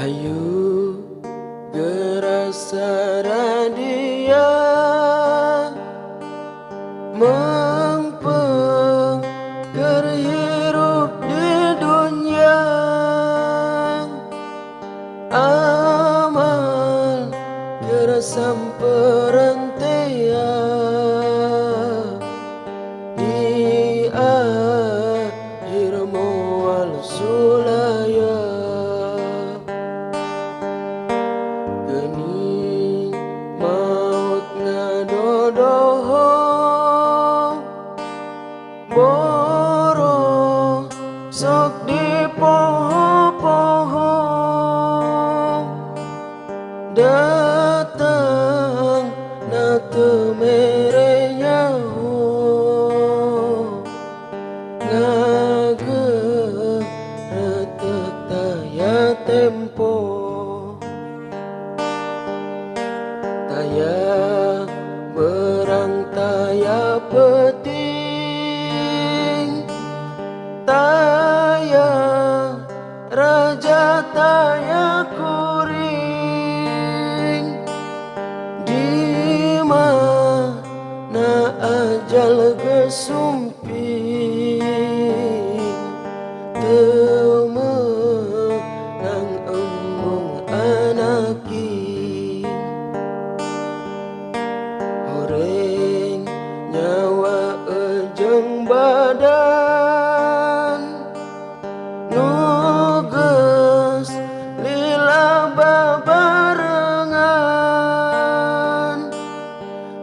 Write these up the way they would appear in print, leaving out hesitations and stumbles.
Ayu gerasa radia mengpeng kerhirup di dunia amal gerasa perantia di akhir mual sulaya gening maut ngadodoho boro sok di poho-poho datang na temere nyaho ngageretek taya tempo taya berang taya peting taya raja taya kuring di mana ajal gesumping temenang embung anaki horeng nyawa ejeng badan nugas lila babarengan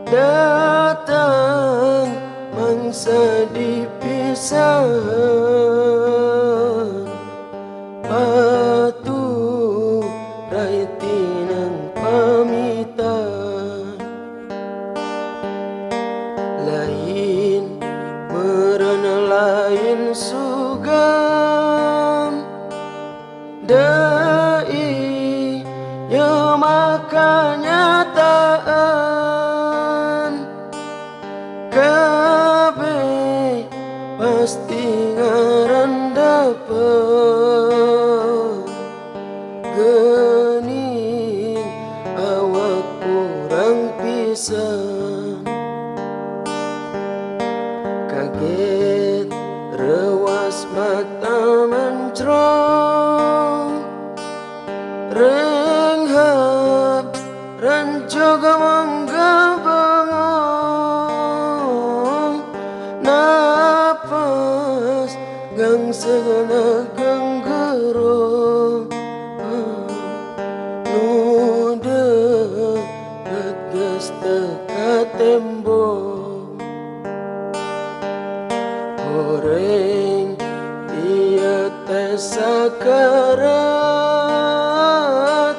datang mangsa dipisahan patu raitinang pamitan lain meren lain sugam dai ya makanya taan kabe pasti ngaran dapet gening awak kurang pisan kaget rewas mata mencrong renghap rancoga mangga bengong napas gang segana gang gerong nude geges teka tembok horeng iya teh sakarat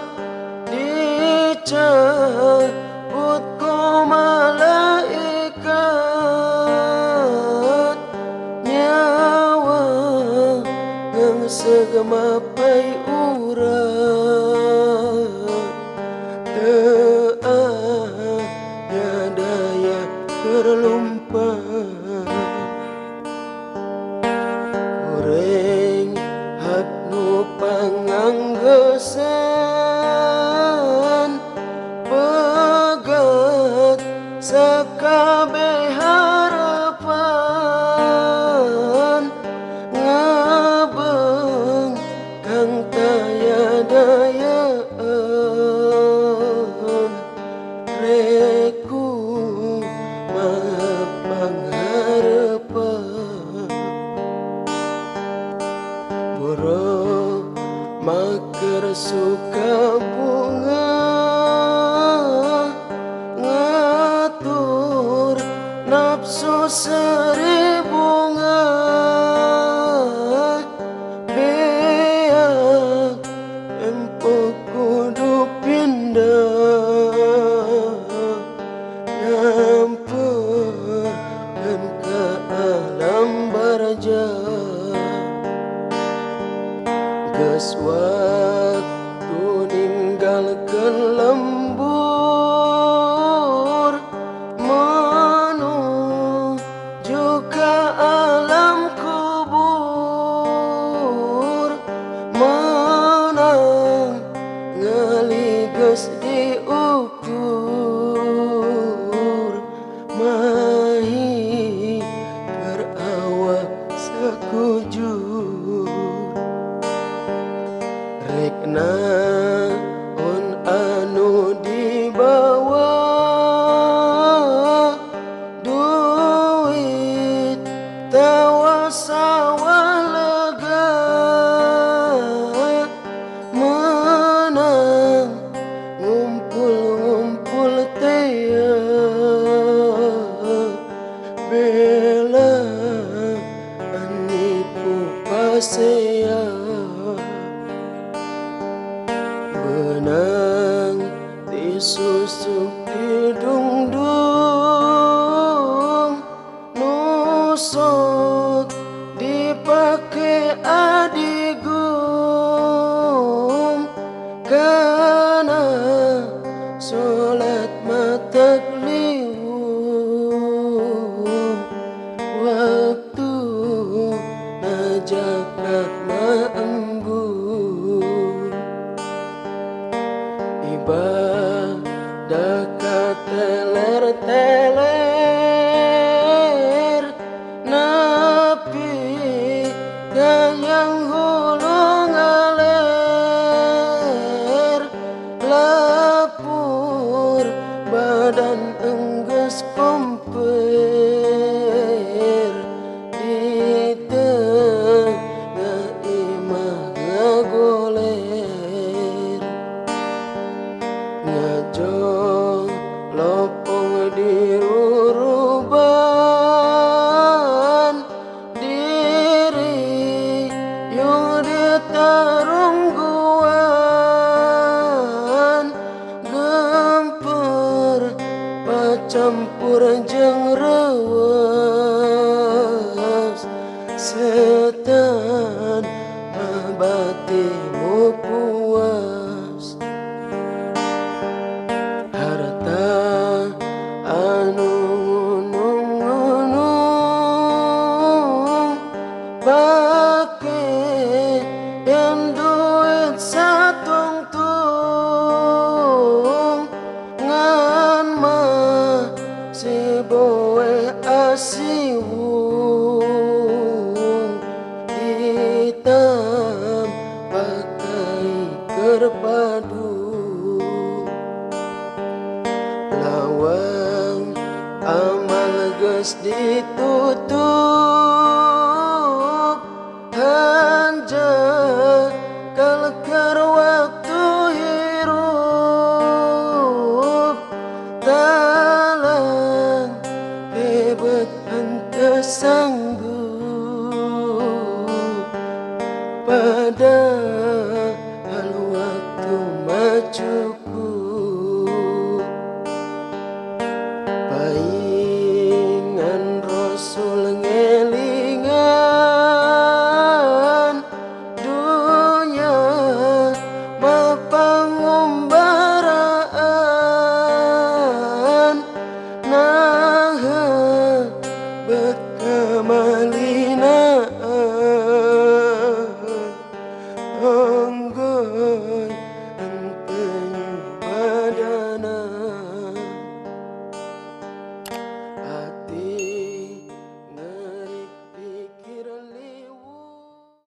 dicabut ku malaikat nyawa yang segemapai urat teanya daya kerlumpang horeng hak nu panganggesan pegat sakabe harapan ngabeng kang taya dayaan reku maha pangharepan boro maker suka bunga ngatur nafsu seri bunga beak empuk kudu pindah nyamperkan ke alam barja geus waktu ninggalkeun lembur menuju sok dipake adigum kana sholat mataklium waktu najakat maembun ibadah kateler-teler napi gayang hulu ngaler lapur badan enggeus komper di tengah imah ngagoler ngajo lopong diruruban diri yung ditarungguan gempur pacampur jeung rewas setan abatimu puas harta anu ngunung-ngunung pake yang duit satungtung ngan mah si boe asiwung ditam pakai kerpadu lawang amal geus ditutup